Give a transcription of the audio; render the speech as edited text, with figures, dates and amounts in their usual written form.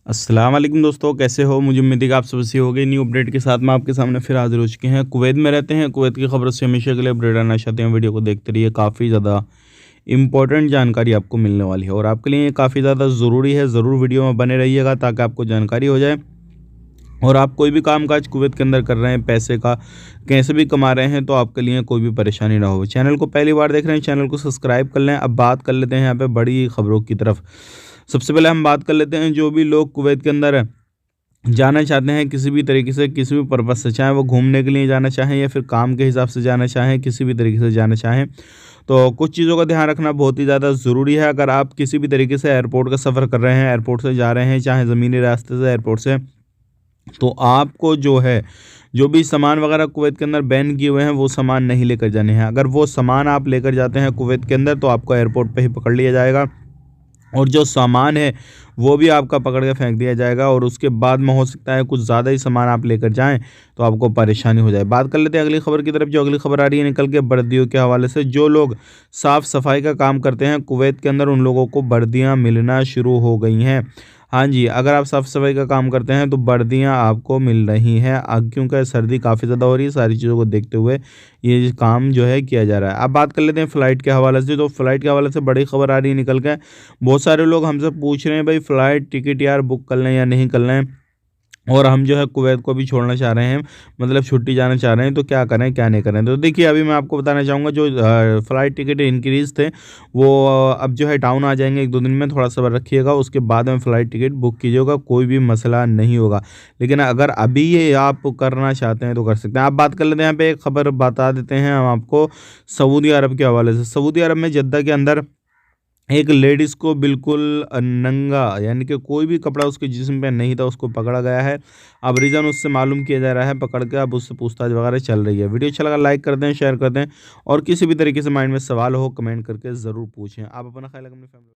अस्सलाम वालेकुम दोस्तों, कैसे हो? मुझे उम्मीद है कि आप सब अच्छे होंगे। न्यू अपडेट के साथ मैं आपके सामने फिर हाज़िर हो चुके हैं। कुवैत में रहते हैं, कुवैत की खबरों से हमेशा के लिए अपडेट रहना चाहते हैं। वीडियो को देखते रहिए, काफ़ी ज़्यादा इंपॉर्टेंट जानकारी आपको मिलने वाली है और आपके लिए ये काफ़ी ज़्यादा ज़रूरी है। ज़रूर वीडियो में बने रहिएगा ताकि आपको जानकारी हो जाए और आप कोई भी काम-काज कुवैत के अंदर कर रहे हैं, पैसे का कैसे भी कमा रहे हैं, तो आपके लिए कोई भी परेशानी ना हो। चैनल को पहली बार देख रहे हैं, चैनल को सब्सक्राइब कर लें। अब बात कर लेते हैं यहाँ पे बड़ी खबरों की तरफ। सबसे पहले हम बात कर लेते हैं, जो भी लोग कुवैत के अंदर जाना चाहते हैं किसी भी तरीके से, किसी भी पर्पज़ से, चाहे वो घूमने के लिए जाना चाहें या फिर काम के हिसाब से जाना चाहें, किसी भी तरीके से जाना चाहें, तो कुछ चीज़ों का ध्यान रखना बहुत ही ज़्यादा ज़रूरी है। अगर आप किसी भी तरीके से एयरपोर्ट का सफ़र कर रहे हैं, एयरपोर्ट से जा रहे हैं, चाहे ज़मीनी रास्ते से एयरपोर्ट से, तो आपको जो है, जो भी सामान वगैरह कुवैत के अंदर बैन किए हुए हैं, वो सामान नहीं लेकर जाने हैं। अगर वो सामान आप लेकर जाते हैं कुवैत के अंदर, तो आपको एयरपोर्ट पे ही पकड़ लिया जाएगा और जो सामान है, वो भी आपका पकड़ के फेंक दिया जाएगा और उसके बाद में हो सकता है कुछ ज़्यादा ही सामान आप लेकर जाएँ, तो आपको परेशानी हो जाए। बात कर लेते हैं अगली खबर की तरफ। जो अगली खबर आ रही है निकल के वर्दियों के हवाले से। जो लोग साफ़-सफ़ाई का काम करते हैं कुवैत के अंदर, उन लोगों को वर्दियाँ मिलना शुरू हो गई हैं। हाँ जी, अगर आप साफ़-सफ़ाई का काम करते हैं तो वर्दियाँ आपको मिल रही हैं। क्योंकि सर्दी काफ़ी ज़्यादा हो रही है, सारी चीज़ों को देखते हुए ये काम जो है किया जा रहा है। अब बात कर लेते हैं फ़्लाइट के हवाले से। तो फ़्लाइट के हवाले से बड़ी खबर आ रही है निकल के। बहुत सारे लोग हमसे पूछ रहे हैं, भाई फ़्लाइट टिकट यार बुक कर लें या नहीं कर लें, और हम जो है कुवैत को भी छोड़ना चाह रहे हैं, मतलब छुट्टी जाना चाह रहे हैं, तो क्या करें क्या नहीं करें? तो देखिए, अभी मैं आपको बताना चाहूँगा, जो फ़्लाइट टिकट इंक्रीज़ थे, वो अब जो है डाउन आ जाएँगे 1-2 दिन में। थोड़ा सब्र रखिएगा, उसके बाद में फ़्लाइट टिकट बुक कीजिएगा, कोई भी मसला नहीं होगा। लेकिन अगर अभी ये आप करना चाहते हैं तो कर सकते हैं। आप बात कर लेते हैं, यहाँ पे एक खबर बता देते हैं हम आपको सऊदी अरब के हवाले से। सऊदी अरब में जद्दा के अंदर एक लेडीज़ को बिल्कुल नंगा, यानी कि कोई भी कपड़ा उसके जिस्म पे नहीं था, उसको पकड़ा गया है। अब रीज़न उससे मालूम किया जा रहा है, पकड़ के अब उससे पूछताछ वगैरह चल रही है। वीडियो अच्छा लगा लाइक कर दें, शेयर कर दें और किसी भी तरीके से माइंड में सवाल हो कमेंट करके ज़रूर पूछें। आप अपना ख्याल रखें, अपनी फैमिली